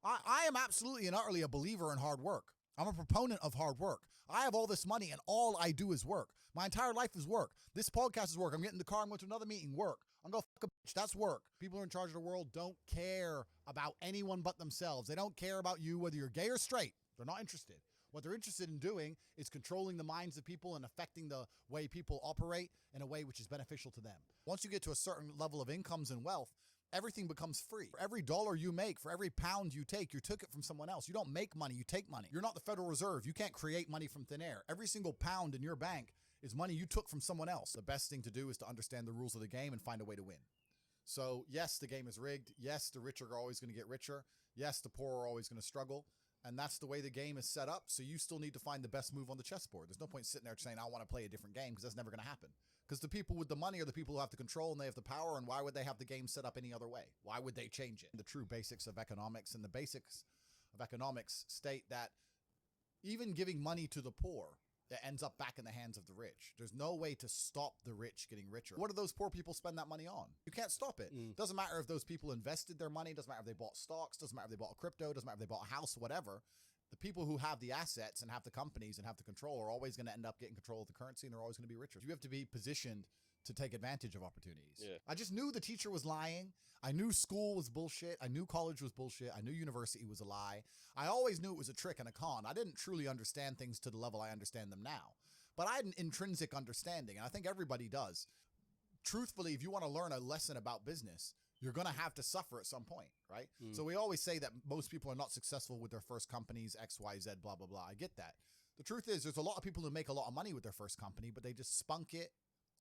I am absolutely and utterly a believer in hard work. I'm a proponent of hard work. I have all this money and all I do is work. My entire life is work. This podcast is work. I'm getting in the car. I'm going to another meeting. Work. I'm going to fuck a bitch. That's work. People who are in charge of the world don't care about anyone but themselves. They don't care about you, whether you're gay or straight. They're not interested. What they're interested in doing is controlling the minds of people and affecting the way people operate in a way which is beneficial to them. Once you get to a certain level of incomes and wealth, everything becomes free. For every dollar you make, for every pound you took it from someone else. You don't make money, you take money. You're not the Federal Reserve. You can't create money from thin air. Every single pound in your bank is money you took from someone else. The best thing to do is to understand the rules of the game and find a way to win. So yes, the game is rigged. Yes, the rich are always going to get richer. Yes, the poor are always going to struggle. And that's the way the game is set up. So you still need to find the best move on the chessboard. There's no point sitting there saying, I want to play a different game, because that's never going to happen. Because the people with the money are the people who have the control and they have the power. And why would they have the game set up any other way? Why would they change it? The true basics of economics and the basics of economics state that even giving money to the poor, it ends up back in the hands of the rich. There's no way to stop the rich getting richer. What do those poor people spend that money on? You can't stop it. Doesn't matter if those people invested their money. Doesn't matter if they bought stocks. Doesn't matter if they bought crypto. Doesn't matter if they bought a house, whatever. The people who have the assets and have the companies and have the control are always going to end up getting control of the currency, and they're always going to be richer. You have to be positioned to take advantage of opportunities. Yeah. I just knew the teacher was lying. I knew school was bullshit. I knew college was bullshit. I knew university was a lie. I always knew it was a trick and a con. I didn't truly understand things to the level I understand them now. But I had an intrinsic understanding, and I think everybody does. Truthfully, if you want to learn a lesson about business, you're going to have to suffer at some point, right? So we always say that most people are not successful with their first companies, X, Y, Z, blah, blah, blah. I get that. The truth is there's a lot of people who make a lot of money with their first company, but they just spunk it,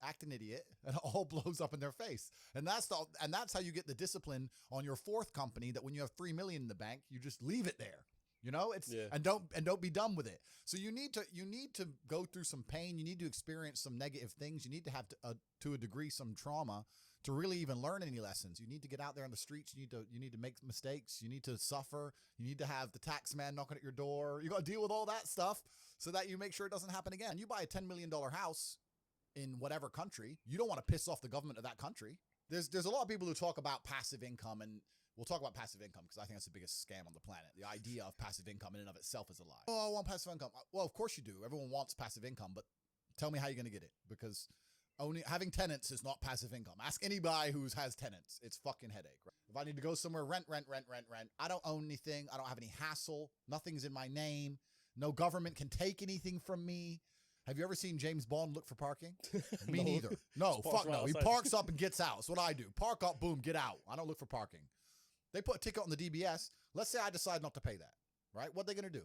act an idiot, and it all blows up in their face. And that's how you get the discipline on your fourth company, that when you have $3 million in the bank, you just leave it there. You know, and don't be done with it. So you need to go through some pain. You need to experience some negative things. You need to have to a degree some trauma to really even learn any lessons. You need to get out there on the streets. You need to make mistakes. You need to suffer. You need to have the tax man knocking at your door. You got to deal with all that stuff so that you make sure it doesn't happen again. You buy a $10 million house in whatever country. You don't want to piss off the government of that country. There's a lot of people who talk about passive income, and we'll talk about passive income because I think that's the biggest scam on the planet. The idea of passive income in and of itself is a lie. Oh, I want passive income. Well, of course you do. Everyone wants passive income, but tell me how you're going to get it, because having tenants is not passive income. Ask anybody who has tenants. It's fucking headache. Right? If I need to go somewhere, rent. I don't own anything. I don't have any hassle. Nothing's in my name. No government can take anything from me. Have you ever seen James Bond look for parking? Me neither. No, fuck no. He parks up and gets out. That's what I do. Park up, boom, get out. I don't look for parking. They put a ticket on the DBS. Let's say I decide not to pay that, right? What are they going to do?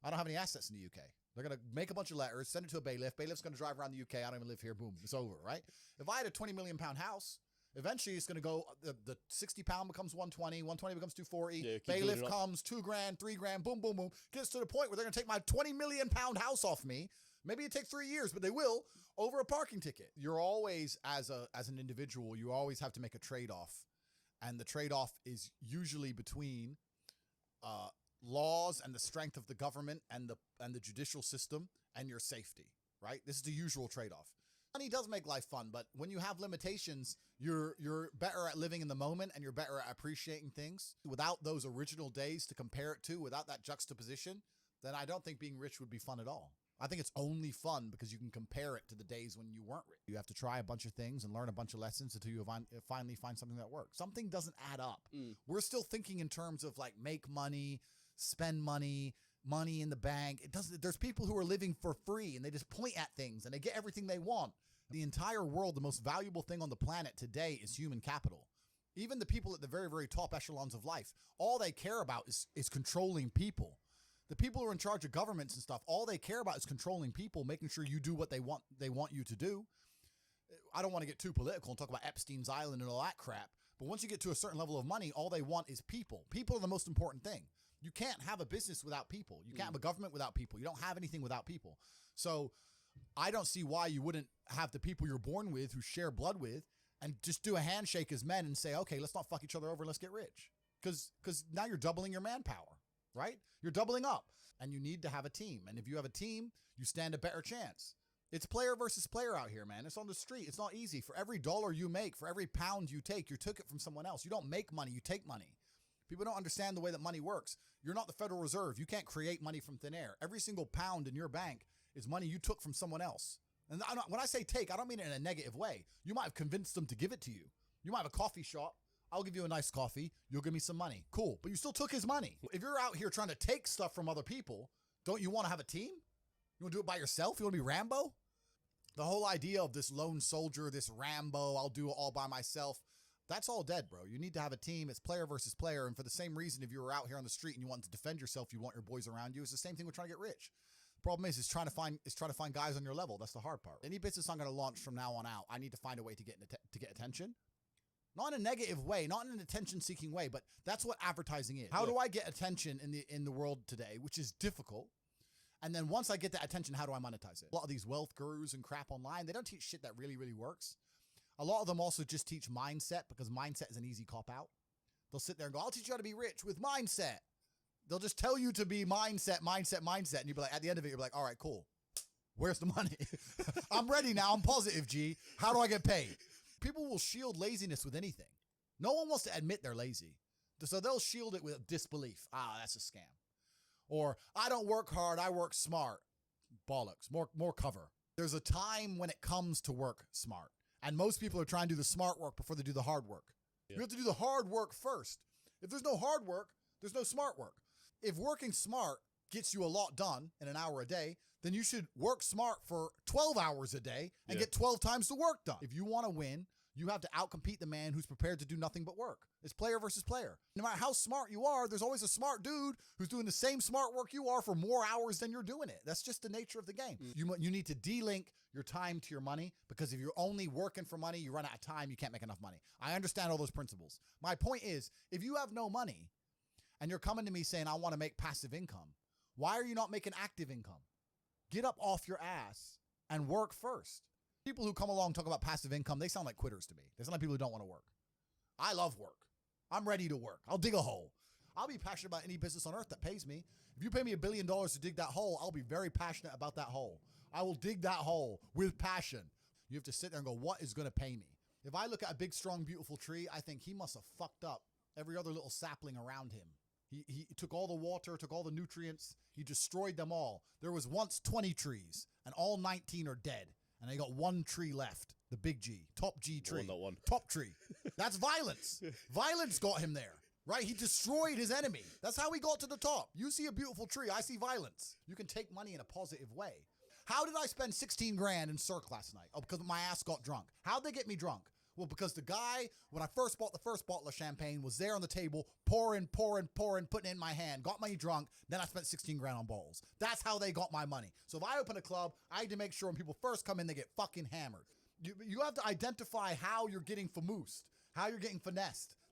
I don't have any assets in the UK. They're going to make a bunch of letters, send it to a bailiff. Bailiff's going to drive around the UK. I don't even live here. Boom, it's over, right? If I had a 20 million pound house, eventually it's going to go, the 60 pound becomes 120, 120 becomes 240. Yeah, bailiff comes, $2,000, $3,000, boom, boom, boom. Gets to the point where they're going to take my 20 million pound house off me. Maybe it takes 3 years, but they will, over a parking ticket. You're always, as an individual, you always have to make a trade-off. And the trade-off is usually between laws and the strength of the government and the judicial system and your safety, right? This is the usual trade-off. Money does make life fun, but when you have limitations, you're better at living in the moment and you're better at appreciating things. Without those original days to compare it to, without that juxtaposition, then I don't think being rich would be fun at all. I think it's only fun because you can compare it to the days when you weren't rich. You have to try a bunch of things and learn a bunch of lessons until you finally find something that works. Something doesn't add up. We're still thinking in terms of like make money, spend money, money in the bank. It doesn't. There's people who are living for free and they just point at things and they get everything they want. The entire world, the most valuable thing on the planet today is human capital. Even the people at the very, very top echelons of life, all they care about is controlling people. The people who are in charge of governments and stuff, all they care about is controlling people, making sure you do what they want you to do. I don't want to get too political and talk about Epstein's Island and all that crap, but once you get to a certain level of money, all they want is people. People are the most important thing. You can't have a business without people. You can't have a government without people. You don't have anything without people. So I don't see why you wouldn't have the people you're born with, who share blood with, and just do a handshake as men and say, okay, let's not fuck each other over and let's get rich. Because now you're doubling your manpower. Right? You're doubling up, and you need to have a team. And if you have a team, you stand a better chance. It's player versus player out here, man. It's on the street. It's not easy. For every dollar you make, for every pound you took it from someone else. You don't make money, you take money. People don't understand the way that money works. You're not the Federal Reserve. You can't create money from thin air. Every single pound in your bank is money you took from someone else. And when I say take, I don't mean it in a negative way. You might have convinced them to give it to you. You might have a coffee shop. I'll give you a nice coffee. You'll give me some money. Cool. But you still took his money. If you're out here trying to take stuff from other people, don't you want to have a team? You want to do it by yourself? You want to be Rambo? The whole idea of this lone soldier, this Rambo, I'll do it all by myself, that's all dead, bro. You need to have a team. It's player versus player. And for the same reason, if you were out here on the street and you want to defend yourself, you want your boys around you. It's the same thing with trying to get rich. The problem is trying to find guys on your level. That's the hard part. Any business I'm going to launch from now on out, I need to find a way to get attention. Not in a negative way, not in an attention-seeking way, but that's what advertising is. How do I get attention in the world today, which is difficult? And then once I get that attention, how do I monetize it? A lot of these wealth gurus and crap online, they don't teach shit that really, really works. A lot of them also just teach mindset because mindset is an easy cop-out. They'll sit there and go, I'll teach you how to be rich with mindset. They'll just tell you to be mindset. And you'll be like, at the end of it, you're like, all right, cool. Where's the money? I'm ready now. I'm positive, G. How do I get paid? People will shield laziness with anything. No one wants to admit they're lazy. So they'll shield it with disbelief. That's a scam. Or, I don't work hard, I work smart. Bollocks, more cover. There's a time when it comes to work smart. And most people are trying to do the smart work before they do the hard work. Yeah. You have to do the hard work first. If there's no hard work, there's no smart work. If working smart gets you a lot done in an hour a day, then you should work smart for 12 hours a day and get 12 times the work done. If you want to win, you have to outcompete the man who's prepared to do nothing but work. It's player versus player. No matter how smart you are, there's always a smart dude who's doing the same smart work you are for more hours than you're doing it. That's just the nature of the game. You need to de-link your time to your money, because if you're only working for money, you run out of time, you can't make enough money. I understand all those principles. My point is, if you have no money and you're coming to me saying, I want to make passive income, why are you not making active income? Get up off your ass and work first. People who come along and talk about passive income, they sound like quitters to me. They sound like people who don't want to work. I love work. I'm ready to work. I'll dig a hole. I'll be passionate about any business on earth that pays me. If you pay me $1 billion to dig that hole, I'll be very passionate about that hole. I will dig that hole with passion. You have to sit there and go, what is going to pay me? If I look at a big, strong, beautiful tree, I think he must have fucked up every other little sapling around him. He took all the water, took all the nutrients. He destroyed them all. There was once 20 trees, and all 19 are dead. And they got one tree left, the big G, top G tree. One. Top tree. That's violence. Violence got him there, right? He destroyed his enemy. That's how he got to the top. You see a beautiful tree, I see violence. You can take money in a positive way. How did I spend 16 grand in Cirque last night? Oh, because my ass got drunk. How'd they get me drunk? Well, because the guy, when I first bought the first bottle of champagne, was there on the table, pouring, putting it in my hand, got me drunk, then I spent 16 grand on bottles. That's how they got my money. So if I open a club, I need to make sure when people first come in, they get fucking hammered. You have to identify how you're getting famoosed, how you're getting finessed.